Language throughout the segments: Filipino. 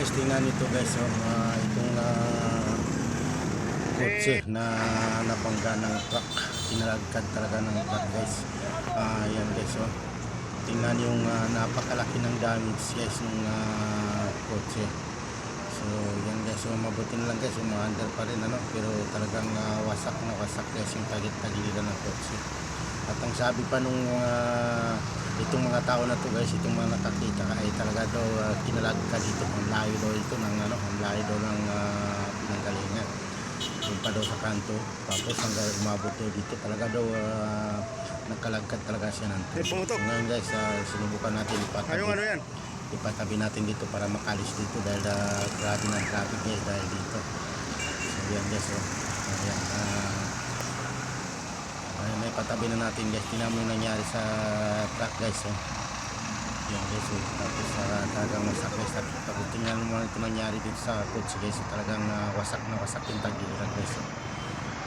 guys, tingnan nito guys, itong kotse na nabangga ng truck, tinalagkad talaga ng truck guys. Yan guys, tingnan yung napakalaki ng damage guys ng kotse. So yan guys, mabuti na lang guys, umaandar pa rin pero talagang wasak na wasak guys yung tagiliran ng kotse. At ang sabi pa nung itong mga tao na to guys, itong mga nakakita ay talaga daw kinalagkad dito, ang layo daw ito ng ang layo daw ng pinanggalingan. Doon pa daw sa kanto, tapos hanggang umabot daw dito, talaga daw nagkalagkad talaga siya ng tubig. So ngayon guys, sinubukan natin ipatabi natin dito para makalis dito dahil grabe ng traffic guys dahil dito. So yan guys, ayan, may patabi na natin guys. Tingnan mo yung nangyari sa truck guys, yan guys, tapos talagang wasak guys. Tapos tingnan mo ito nangyari dito sa kotse guys, talagang wasak na wasak yung tagiliran guys.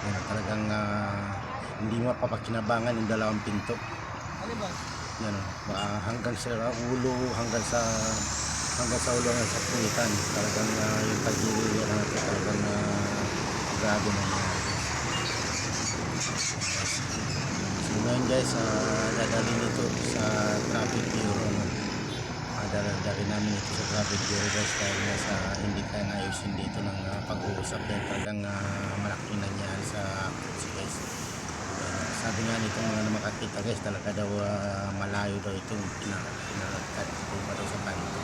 Yan, talagang hindi mapapakinabangan yung dalawang pinto. Yan, hanggang sa ulo, hanggang sa ulo ng sa punitan, talagang yung tagiliran natin talagang grabe na nangyari. So ngayon guys, dadalhin ito sa traffic bureau. Dadalhin namin ito sa traffic bureau guys dahil sa hindi kaya naayusin dito ng pag-uusap yan. Talagang malaking nangyari sa kotse guys. Sabi nga nitong mga makakita guys, talaga daw malayo daw itong pinalagkad dito pa daw sa kanto.